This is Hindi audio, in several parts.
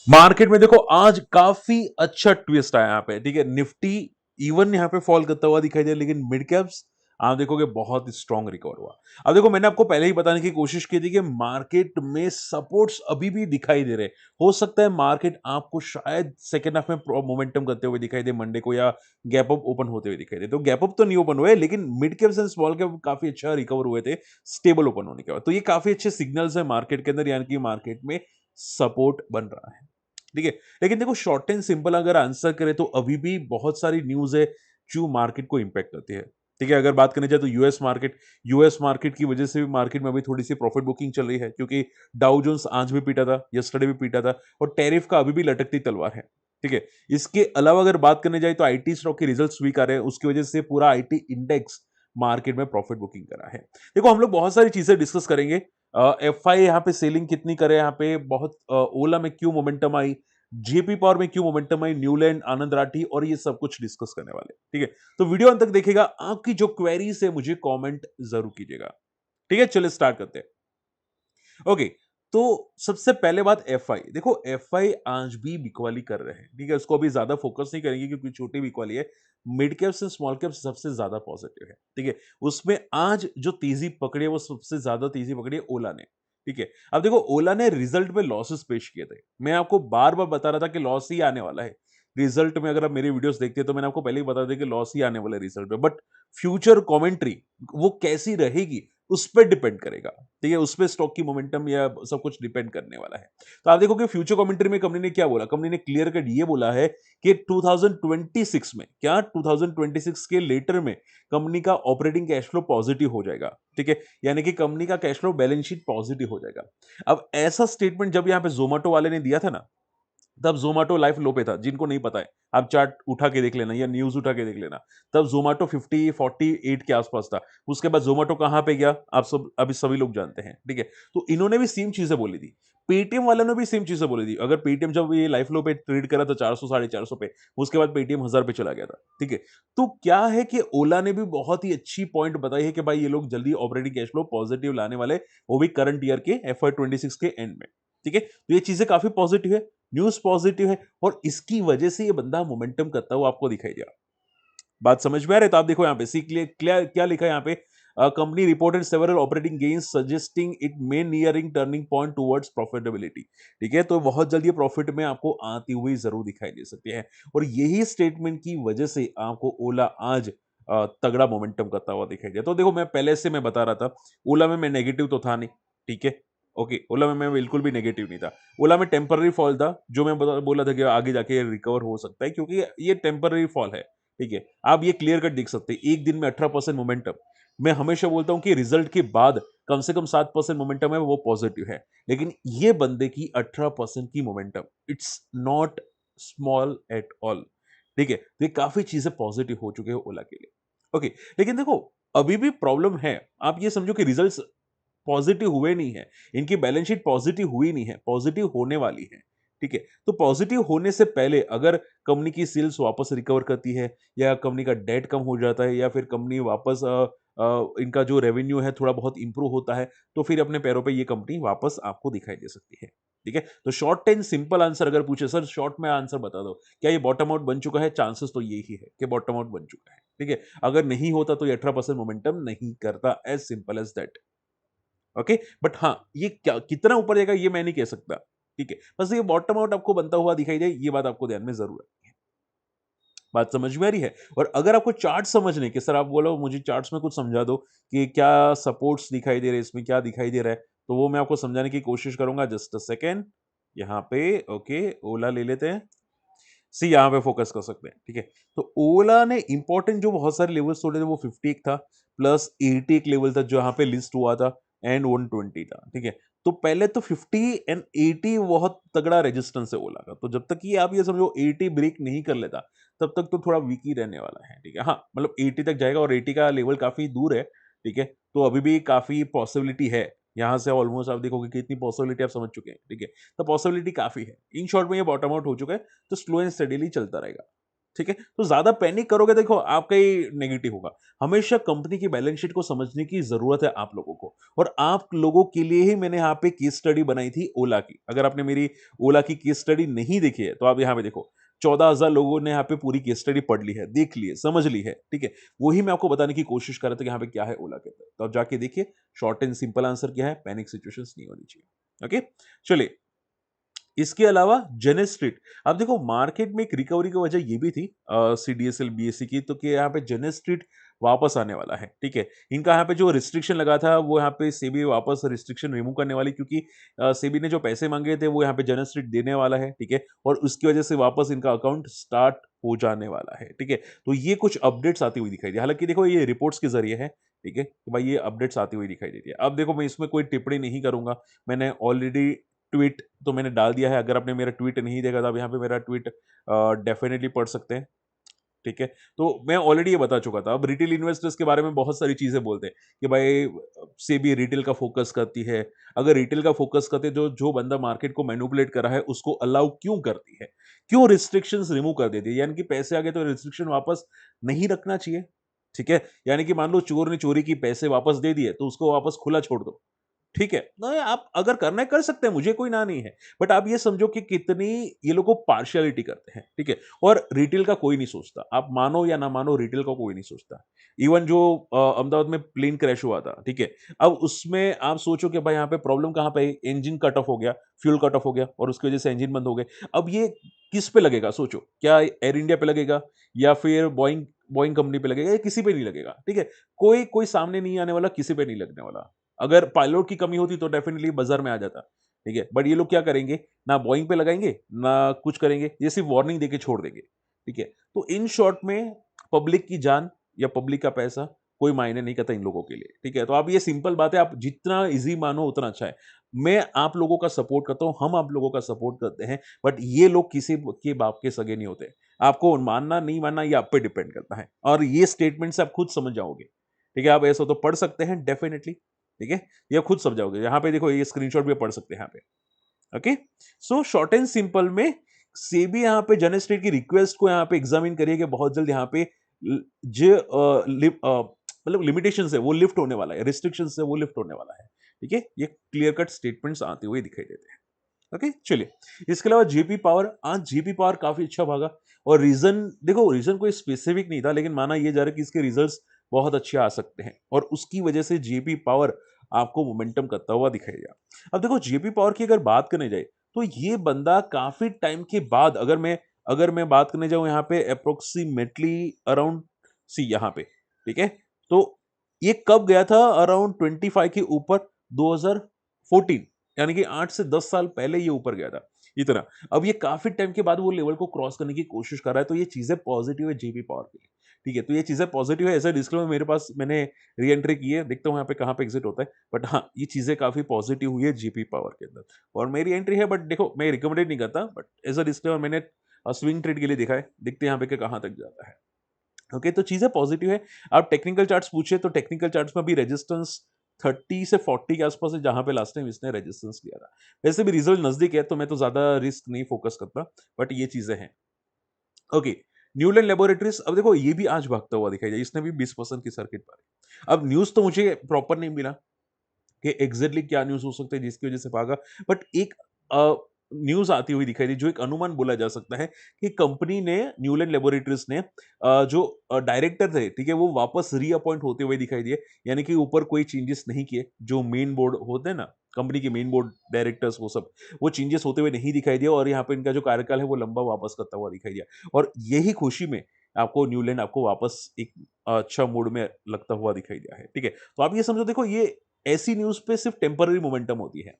मार्केट में देखो आज काफी अच्छा ट्विस्ट आया यहाँ पे, ठीक है। निफ्टी इवन यहाँ पे फॉल करता हुआ दिखाई दे, लेकिन मिड कैप्स आप देखोगे बहुत ही स्ट्रांग रिकवर हुआ। अब देखो मैंने आपको पहले ही बताने की कोशिश की थी कि मार्केट में सपोर्ट्स अभी भी दिखाई दे रहे हैं। हो सकता है मार्केट आपको शायद सेकेंड हाफ में मोमेंटम करते हुए दिखाई दे मंडे को, या गैप अप ओपन होते हुए दिखाई दे। तो गैप अप तो नहीं ओपन हुए, लेकिन mid caps and small cap काफी अच्छा रिकवर हुए थे स्टेबल ओपन होने के बाद। तो ये काफी अच्छे सिग्नल्स है मार्केट के अंदर, यानी कि मार्केट में सपोर्ट बन रहा है, ठीक है। लेकिन देखो शॉर्ट एंड सिंपल अगर आंसर करें तो अभी भी बहुत सारी न्यूज़ है जो मार्केट को इंपैक्ट करती है, ठीक है। अगर बात करने जाए तो यूएस मार्केट की वजह से भी मार्केट में अभी थोड़ी-सी प्रॉफिट बुकिंग चल रही है, क्योंकि डाउ जोन्स आज भी पीटा था, यस्टरडे भी पीटा था और टैरिफ का अभी भी लटकती तलवार है, ठीक है। इसके अलावा अगर बात करने जाए तो आईटी स्टॉक के रिजल्ट्स वीक आ रहे हैं, उसकी वजह से पूरा आईटी इंडेक्स मार्केट में प्रॉफिट बुकिंग कर रहा है। देखो हम लोग बहुत सारी चीजें डिस्कस करेंगे। एफआई यहाँ पे सेलिंग कितनी करे, यहाँ पे बहुत ओला में क्यों मोमेंटम आई, जेपी पावर में क्यों मोमेंटम आई, न्यूलैंड, आनंद राठी, और ये सब कुछ डिस्कस करने वाले, ठीक है। तो वीडियो अंत तक देखिएगा, आपकी जो क्वेरीज है मुझे कमेंट जरूर कीजिएगा, ठीक है। चलिए स्टार्ट करते हैं। ओके, तो सबसे पहले बात एफआई। देखो एफआई आज भी बिकवाली कर रहे हैं, ठीक है। उसको अभी ज्यादा फोकस नहीं करेंगे क्योंकि छोटी बिकवाली है। मिड कैप्स और स्मॉल कैप्स सबसे ज्यादा पॉजिटिव है, ठीक है। उसमें आज जो तेजी पकड़ी है वो सबसे ज्यादा तेजी पकड़ी है ओला ने, ठीक है। अब देखो ओला ने रिजल्ट में लॉसेस पेश किए थे, मैं आपको बार बार बता रहा था कि लॉस ही आने वाला है रिजल्ट में। अगर आप मेरी वीडियोस देखते हैं तो मैंने आपको पहले ही बता दिया कि लॉस ही आने वाला है रिजल्ट में, बट फ्यूचर कमेंट्री वो कैसी रहेगी उस पर डिपेंड करेगा, ठीक है। उस पे स्टॉक की मोमेंटम या सब कुछ डिपेंड करने वाला है। तो आप देखो कि फ्यूचर कमेंट्री में कंपनी ने क्या बोला, कंपनी ने क्लियर कट ये बोला है कि 2026 में, क्या 2026 के लेटर में कंपनी का ऑपरेटिंग कैश फ्लो पॉजिटिव हो जाएगा, ठीक है। यानी कि कंपनी का cash flow balance sheet positive हो जाएगा। अब ऐसा स्टेटमेंट जब यहां पे जोमेटो वाले ने दिया था ना, तब ज़ोमैटो लाइफ लो पे था। जिनको नहीं पता है, आप चार्ट उठा के देख लेना या न्यूज़ उठा के देख लेना। तब ज़ोमैटो 50, 48 के आसपास था। उसके बाद ज़ोमैटो कहाँ पे गया, आप सब अभी सभी लोग जानते हैं, ठीक है? तो इन्होंने भी सेम चीज़ें बोली थी। पेटीएम वालों ने भी सेम चीज़ें बोली थी। अगर पेटीएम जब ये लाइफ लो पे ट्रेड करा था 400, साढ़े 400 पे, उसके बाद पेटीएम 1000 पे चला गया था, ठीक है? तो क्या है कि ओला ने भी बहुत ही अच्छी पॉइंट बताई है कि भाई ये लोग जल्दी ऑपरेटिंग कैश फ्लो पॉजिटिव लाने वाले, वो भी करंट ईयर के FY 26 के एंड में, ठीक है? तो ये चीज़ें काफ़ी पॉजिटिव है। न्यूज़ पॉजिटिव है और इसकी वजह से ये बंदा मोमेंटम करता हुआ आपको दिखाई दिया। बात समझ में आ रही है? तो आप देखो यहाँ पे सी क्लियर क्या लिखा है यहाँ पे, company reported several operating gains suggesting it may nearing turning point towards profitability, ठीक है। तो बहुत जल्द ये प्रॉफिट में आपको आती हुई जरूर दिखाई दे सकती है, और यही स्टेटमेंट की वजह से आपको ओला आज तगड़ा मोमेंटम करता हुआ दिखाई दिया। तो देखो मैं पहले से मैं बता रहा था, ओला में मैं नेगेटिव तो था नहीं, ठीक है। ओके, ओला में मैं बिल्कुल भी नेगेटिव नहीं था। ओला में टेम्पररी फॉल था, जो मैं बोला था कि आगे जाके रिकवर हो सकता है, क्योंकि ये टेम्पररी फॉल है, ठीक है। आप ये क्लियर कट देख सकते हैं, एक दिन में 18% मोमेंटम। मैं हमेशा बोलता हूं कि रिजल्ट के बाद कम से कम 7% मोमेंटम है वो पॉजिटिव है, लेकिन ये बंदे की 18% की momentum, it's not small at all, ठीक है। तो ये काफी चीजें पॉजिटिव हो चुके हैं ओला के लिए। ओके, लेकिन देखो अभी भी प्रॉब्लम है। आप ये समझो कि रिजल्ट्स पॉजिटिव हुए नहीं है, इनकी बैलेंस शीट पॉजिटिव हुई नहीं है, पॉजिटिव होने वाली है, ठीक है। तो पॉजिटिव होने से पहले अगर कंपनी की सेल्स वापस रिकवर करती है, या कंपनी का डेट कम हो जाता है, या फिर कंपनी वापस इनका जो रेवेन्यू है थोड़ा बहुत इंप्रूव होता है, तो फिर अपने पैरों पे ये कंपनी वापस आपको दिखाई दे सकती है, ठीक है। तो शॉर्ट एंड सिंपल आंसर अगर पूछे, सर शॉर्ट में आंसर बता दो, क्या ये बॉटम आउट बन चुका है? चांसेस तो यही है कि बॉटम आउट बन चुका है, ठीक है। अगर नहीं होता तो ये 18% मोमेंटम नहीं करता, as simple as that. Okay, but हाँ, ये क्या कितना ऊपर जाएगा ये मैं नहीं कह सकता, ठीक है। बस ये बॉटम आउट आपको बनता हुआ दिखाई दे, ये बात आपको ध्यान में जरूर रखनी है। बात समझ में आ रही है? और अगर आपको चार्ट समझने के, सर आप बोलो मुझे चार्ट्स में कुछ समझा दो कि क्या सपोर्ट्स दिखाई दे रहे हैं, इसमें क्या दिखाई दे रहा है, तो वो मैं आपको समझाने की कोशिश करूंगा। जस्ट अ सेकेंड, यहाँ पे ओके ओला ले लेते हैं, सी यहाँ पे फोकस कर सकते हैं, ठीक है। तो ओला ने इंपॉर्टेंट जो बहुत सारे लेवल्स तोड़े थे, वो 50 एक था, प्लस 80 एक लेवल था जो यहाँ पे लिस्ट हुआ था, एंड 120 था, ठीक है। तो पहले तो 50 एंड 80 बहुत तगड़ा रेजिस्टेंस है ओला का। तो जब तक ये आप ये समझो 80 ब्रेक नहीं कर लेता, तब तक तो थोड़ा वीक ही रहने वाला है, ठीक है। हाँ मतलब 80 तक जाएगा, और 80 का लेवल काफी दूर है, ठीक है। तो अभी भी काफी पॉसिबिलिटी है, यहाँ से ऑलमोस्ट आप देखोगे कि इतनी पॉसिबिलिटी आप समझ चुके हैं, ठीक है। तो पॉसिबिलिटी काफी है। इन शॉर्ट में ये बॉटम आउट हो चुका है, तो स्लो एंड स्टडीली चलता रहेगा, ठीक है? तो ज़्यादा पैनिक करोगे देखो आपका ही नेगेटिव होगा। हमेशा कंपनी की बैलेंस शीट को समझने की ज़रूरत है आप लोगों को और आप लोगों के लिए ही मैंने यहाँ पे केस स्टडी बनाई थी ओला की। अगर आपने मेरी ओला की केस स्टडी नहीं देखी है, तो आप यहाँ पे देखो 14,000 लोगों ने यहाँ पे पूरी केस स्टडी पढ़ ली है, देख ली है, समझ ली है, ठीक है? वही मैं आपको बताने की कोशिश कर रहा था कि यहाँ पे क्या है ओला के अंदर। तो आप जाके देखिए, शॉर्ट एंड सिंपल आंसर क्या है, पैनिक सिचुएशंस नहीं होनी चाहिए। ओके? चलिए, इसके अलावा जेनेस्ट्रीट, अब देखो मार्केट में एक रिकवरी की वजह ये भी थी सीडीएसएल बीएससी की, तो कि यहाँ पे जेनेस्ट्रीट वापस आने वाला है, ठीक है? इनका यहाँ पे जो रिस्ट्रिक्शन लगा था वो यहाँ पे सेबी वापस रिस्ट्रिक्शन रिमूव करने वाली, क्योंकि सेबी ने जो पैसे मांगे थे वो यहाँ पे जेनेस्ट्रीट देने वाला है, ठीक है? और उसकी वजह से वापस इनका अकाउंट स्टार्ट हो जाने वाला है, ठीक है? तो ये कुछ अपडेट्स आती हुई दिखाई दी, हालांकि देखो ये रिपोर्ट्स के जरिए है, ठीक है? तो भाई ये अपडेट्स आती हुई दिखाई देती है। अब देखो मैं इसमें कोई टिप्पणी नहीं करूंगा, मैंने ऑलरेडी ट्वीट तो मैंने डाल दिया है। अगर आपने मेरा ट्वीट नहीं देखा तो आप यहाँ पे मेरा ट्वीट डेफिनेटली पढ़ सकते हैं, ठीक है? तो मैं ऑलरेडी ये बता चुका था। अब रिटेल इन्वेस्टर्स के बारे में बहुत सारी चीज़ें बोलते हैं कि भाई सेबी रिटेल का फोकस करती है। अगर रिटेल का फोकस करते तो जो बंदा मार्केट को मैनिपुलेट कर रहा है उसको अलाउ क्यों करती है? क्यों रिस्ट्रिक्शंस रिमूव कर देती है? यानी कि पैसे आ गए तो रिस्ट्रिक्शन वापस नहीं रखना चाहिए, ठीक है? यानी कि मान लो चोर ने चोरी की पैसे वापस दे दिए तो उसको वापस खुला छोड़ दो। ठीक है, नहीं आप अगर करना है कर सकते हैं, मुझे कोई ना नहीं है। बट आप ये समझो कि कितनी ये लोग को पार्शियलिटी करते हैं, ठीक है? और रिटेल का कोई नहीं सोचता। आप मानो या ना मानो रिटेल का कोई नहीं सोचता। इवन जो अहमदाबाद में प्लेन क्रैश हुआ था, ठीक है? अब उसमें आप सोचो कि भाई यहाँ पे प्रॉब्लम कहाँ पे है? इंजन कट ऑफ हो गया, फ्यूल कट ऑफ हो गया और उसकी वजह से इंजन बंद हो गए। अब ये किस पे लगेगा सोचो? क्या एयर इंडिया पे लगेगा या फिर बोइंग बोइंग कंपनी पे लगेगा या किसी पे नहीं लगेगा, ठीक है? कोई कोई सामने नहीं आने वाला, किसी पे नहीं लगने वाला। अगर पायलट की कमी होती तो डेफिनेटली बाजार में आ जाता, ठीक है? बट ये लोग क्या करेंगे, ना बोइंग पे लगाएंगे ना कुछ करेंगे, ये सिर्फ वार्निंग देके छोड़ देंगे, ठीक है? तो इन शॉर्ट में पब्लिक की जान या पब्लिक का पैसा कोई मायने नहीं करता इन लोगों के लिए, ठीक है? तो आप ये सिंपल बात है, आप जितना इजी मानो उतना अच्छा है। मैं आप लोगों का सपोर्ट करता हूं, हम आप लोगों का सपोर्ट करते हैं, बट ये लोग किसी के बाप के सगे नहीं होते। आपको मानना नहीं मानना ये आप पे डिपेंड करता है और ये स्टेटमेंट से आप खुद समझ जाओगे, ठीक है? आप ऐसा तो पढ़ सकते हैं डेफिनेटली, ठीक है? ये खुद समझाओगे। यहाँ पे देखो ये स्क्रीनशॉट भी पढ़ सकते हैं यहाँ पे। Okay? So short and simple में सेबी यहाँ पे जर्नल स्टेट की रिक्वेस्ट को यहाँ पे एग्जामिन करिए कि बहुत जल्द यहाँ पे मतलब लिमिटेशंस है वो लिफ्ट होने वाला है, रिस्ट्रिक्शंस है वो लिफ्ट होने वाला है। ठीक है? ये क्लियर कट स्टेटमेंट्स आते हुए दिखाई देते हैं। ओके, चलिए। इसके अलावा जेपी पावर, आज जेपी पावर काफी अच्छा भागा और रीजन देखो, रीजन कोई स्पेसिफिक नहीं था, लेकिन माना यह जा रहा है कि इसके रिजल्ट्स बहुत अच्छे आ सकते हैं और उसकी वजह से जेपी पावर आपको मोमेंटम करता हुआ दिखाई दिया। अब देखो जेपी पावर की अगर बात करने जाए तो ये बंदा काफी टाइम के बाद, अगर मैं बात करने जाऊं यहाँ पे अप्रोक्सीमेटली अराउंड सी यहाँ पे, ठीक है? तो ये कब गया था? अराउंड 25 के ऊपर 2014, यानी कि 8 से 10 साल पहले ये ऊपर गया था, इतना। अब ये काफ़ी टाइम के बाद वो लेवल को क्रॉस करने की कोशिश कर रहा है, तो ये चीज़ें पॉज़िटिव है जेपी पावर के लिए, ठीक है? तो ये चीज़ें पॉज़िटिव है, ऐसा डिस्क्लेमर मेरे पास, मैंने री-एंट्री की है, देखता हूँ यहाँ पे कहाँ पे एग्ज़िट होता है। बट हाँ, ये चीज़ें काफ़ी पॉज़िटिव हुई है जेपी पावर के अंदर और मेरी एंट्री है, बट देखो मैं रिकमेंडेड नहीं करता, बट एज़ अ डिस्क्लेमर मैंने स्विंग ट्रेड के लिए देखा है, देखते हैं यहाँ पे कि कहाँ तक जाता है। ओके, तो चीज़ें पॉज़िटिव है। आप टेक्निकल चार्ट्स पूछे तो टेक्निकल चार्ट्स में अभी रेजिस्टेंस 30 से 40 के आसपास है, जहाँ पे लास्ट टाइम इसने रेजिस्टेंस लिया था। वैसे भी रिजल्ट नज़दीक है, तो मैं तो ज़्यादा रिस्क नहीं फ़ोकस करता, बट ये चीज़ें हैं। ओके, न्यूलैंड लैबोरेटरीज़, अब देखो ये भी आज भागता हुआ दिखाई दिया, इसने भी 20% की सर्किट पारी। अब न्यूज़ तो मुझे प्रॉपर नहीं मिला कि एग्जैक्टली क्या न्यूज़ हो सकता है जिसकी वजह से भागा, बट एक अ, न्यूज़ आती हुई दिखाई दी, जो एक अनुमान बोला जा सकता है कि कंपनी ने, न्यूलैंड लैबोरेटरीज़ ने जो डायरेक्टर थे, ठीक है, वो वापस रीअपॉइंट होते हुए दिखाई दिए। यानी कि ऊपर कोई चेंजेस नहीं किए, जो मेन बोर्ड होते हैं ना, कंपनी के मेन बोर्ड डायरेक्टर्स, वो सब, वो चेंजेस होते हुए नहीं दिखाई दिया और यहाँ पे इनका जो कार्यकाल है वो लंबा वापस करता हुआ दिखाई दिया और यही खुशी में आपको न्यूलैंड आपको वापस एक अच्छा मूड में लगता हुआ दिखाई दिया है, ठीक है? तो आप ये समझो, देखो ये ऐसी न्यूज़ पे सिर्फ टेम्पररी मोमेंटम होती है।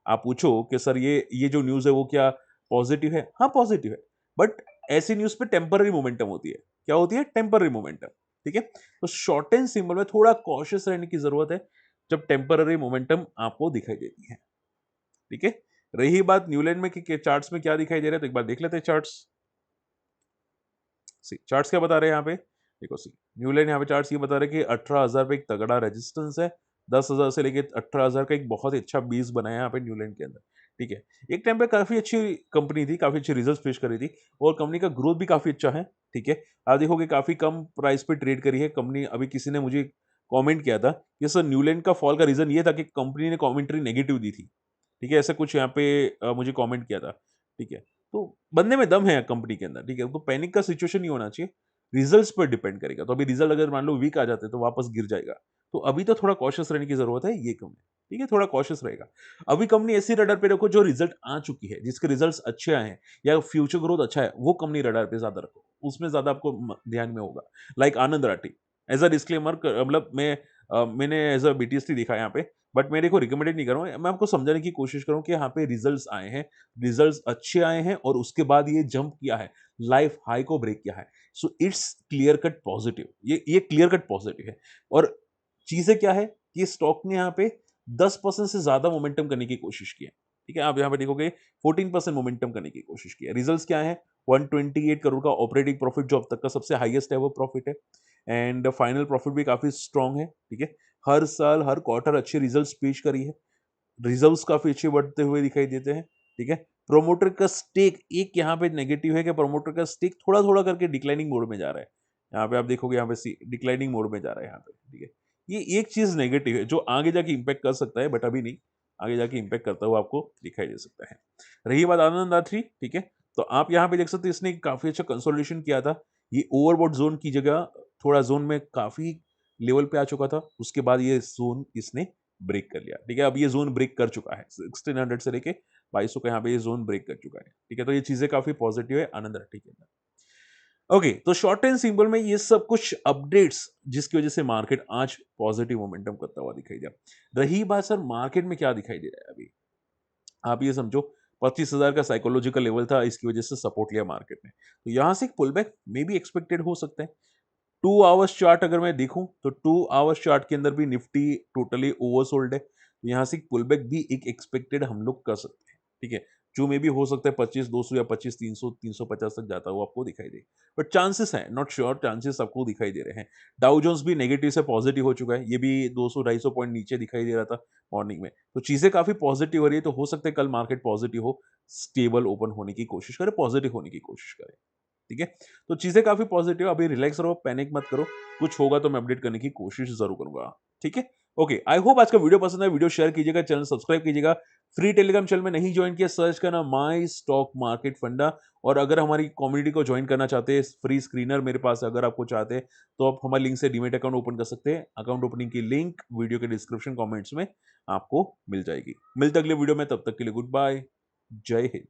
आप पूछो कि सर ये जो न्यूज़ है वो क्या पॉजिटिव है? हाँ, पॉजिटिव है। बट ऐसी न्यूज़ पे टेम्पररी मोमेंटम होती है। क्या होती है? टेम्पररी मोमेंटम, ठीक है? तो शॉर्ट एंड सिंपल में थोड़ा कॉशियस रहने की ज़रूरत है, जब टेम्पररी मोमेंटम आपको दिखाई देती है, ठीक है? रही बात न्यूलैंड में कि चार्ट्स में क्या दिखाई दे रहा है, तो एक बार देख लेते हैं चार्ट्स। सी चार्ट्स क्या बता रहे हैं यहाँ पे? देखो सी, न्यूलैंड यहाँ पे चार्ट्स ये बता रहे हैं कि 18,000 पे एक तगड़ा रेजिस्टेंस है, 10,000 से लेके 18,000 का एक बहुत ही अच्छा बेस बनाया यहाँ पे न्यूलैंड के अंदर, ठीक है। एक टाइम पे काफ़ी अच्छी कंपनी थी, काफ़ी अच्छे रिजल्ट्स पेश कर रही थी और कंपनी का ग्रोथ भी काफ़ी अच्छा है, ठीक है। आप देखोगे काफ़ी कम प्राइस पे ट्रेड करी है कंपनी। अभी किसी ने मुझे कमेंट किया था कि सर न्यूलैंड का फॉल का रीज़न ये था कि कंपनी ने कमेंट्री नेगेटिव दी थी, ठीक है। ऐसा कुछ यहाँ पे मुझे कमेंट किया था, ठीक है। तो बनने में दम है कंपनी के अंदर, ठीक है। तो पैनिक का सिचुएशन नहीं होना चाहिए, रिजल्ट्स पर डिपेंड करेगा। तो अभी रिजल्ट अगर मान लो वीक आ जाते हैं तो वापस गिर जाएगा। तो अभी तो थोड़ा कॉशियस रहने की ज़रूरत है ये कंपनी, ठीक है, थोड़ा कॉशियस रहेगा। अभी कंपनी ऐसी रडार पे रखो जो रिजल्ट आ चुकी है, जिसके रिजल्ट्स अच्छे आए हैं या फ्यूचर ग्रोथ अच्छा है, वो कंपनी रडार पे ज़्यादा रखो। उसमें ज़्यादा आपको ध्यान में होगा। Like Anand Rathi, as a disclaimer मतलब मैंने एज़ अ बीटीएसटी देखा है यहाँ पे, बट मैं देखो रिकमेंडेड नहीं कर रहा हूँ। मैं आपको समझाने की कोशिश कर रहा हूँ कि यहाँ पे रिजल्ट्स आए हैं, रिजल्ट्स अच्छे आए हैं और उसके बाद ये जंप किया है, लाइफ हाई को ब्रेक किया है। So it's clear cut positive. ये क्लियर कट पॉजिटिव है। और चीज़ें क्या है कि स्टॉक ने यहाँ पे 10% से ज़्यादा मोमेंटम करने की कोशिश की है। ठीक है? आप यहाँ पे देखोगे 14% मोमेंटम करने की कोशिश की है। रिजल्ट्स क्या हैं? 128 करोड़ का ऑपरेटिंग प्रॉफिट जो अब तक का सबसे हाईएस्ट है वो प्रॉफिट है एंड फाइनल प्रॉफिट भी काफ़ी स्ट्रॉन्ग है। ठीक है? हर साल, हर क्वार्टर अच्छे रिजल्ट्स पेश करी है। रिजर्व्स काफ़ी अच्छे बढ़ते हुए दिखाई देते हैं, ठीक है? प्रमोटर का स्टेक एक यहाँ पे नेगेटिव है कि प्रमोटर का स्टेक थोड़ा-थोड़ा करके डिक्लाइनिंग मोड में जा रहा है। यहाँ पे आप देखोगे यहाँ पे सी डिक्लाइनिंग मोड में जा रहा है यहाँ पे, ठीक है? ये एक चीज़ नेगेटिव है जो आगे जाके इम्पैक्ट कर सकता है बट अभी नहीं, आगे जाके इम्पैक्ट करता हुआ आपको दिखाई दे सकता है। रही बात आनंद आथरी, ठीक है? तो आप यहाँ पे देख सकते हैं इसने काफ़ी अच्छा कंसोलिडेशन किया था। ये ओवरबॉट ज़ोन की जगह थोड़ा ज़ोन में काफ़ी लेवल पे आ चुका था। उसके बाद ये ज़ोन इसने ब्रेक कर लिया, ठीक है। अब ये जोन ब्रेक कर चुका है 1600 से लेके 2200 का यहाँ पे ये जोन ब्रेक कर चुका है, ठीक है। तो ये चीजें काफी पॉजिटिव है आनंद रट्टी के अंदर। ओके, तो शॉर्ट एंड सिंपल में ये सब कुछ अपडेट्स जिसकी वजह से मार्केट आज पॉजिटिव मोमेंटम करता हुआ दिखाई दिया। रही बात सर मार्केट में क्या दिखाई दे रहा है अभी, आप ये समझो 25,000 का साइकोलॉजिकल लेवल था, इसकी वजह से सपोर्ट लिया मार्केट ने, तो यहां से एक pull back may be expected हो सकता है। 2 आवर्स चार्ट अगर मैं देखूं तो 2 आवर्स चार्ट के अंदर भी निफ्टी टोटली ओवरसोल्ड है। तो यहाँ से एक पुलबैक भी एक एक्सपेक्टेड हम लोग कर सकते हैं, ठीक है। जो में भी हो सकता है 25,200 या 25,300 350 तक जाता हुआ आपको दिखाई दे, बट चांसेस हैं, नॉट श्योर, चांसेस आपको दिखाई दे रहे हैं। डाउ जोन्स भी नेगेटिव से पॉजिटिव हो चुका है, ये भी 200-250 पॉइंट नीचे दिखाई दे रहा था मॉर्निंग में। तो चीजें काफी पॉजिटिव हो रही है, तो हो सकता है कल मार्केट पॉजिटिव हो, स्टेबल ओपन होने की कोशिश करे, पॉजिटिव होने की कोशिश करे, ठीक है। तो चीजें काफी पॉजिटिव, अभी रिलैक्स रहो, पैनिक मत करो। कुछ होगा तो मैं अपडेट करने की कोशिश जरूर करूंगा, ठीक है। ओके, आई होप आज का वीडियो पसंद है, वीडियो शेयर कीजिएगा, चैनल सब्सक्राइब कीजिएगा। फ्री टेलीग्राम चैनल में नहीं ज्वाइन किया, सर्च करना माई स्टॉक मार्केट फंडा। और अगर हमारी कम्युनिटी को ज्वाइन करना चाहते हैं, फ्री स्क्रीनर मेरे पास अगर आपको चाहते हैं तो आप हमारे लिंक से डीमेट अकाउंट ओपन कर सकते हैं। अकाउंट ओपनिंग की लिंक वीडियो के डिस्क्रिप्शन कमेंट्स में आपको मिल जाएगी। मिलते अगले वीडियो में, तब तक के लिए गुड बाय, जय हिंद।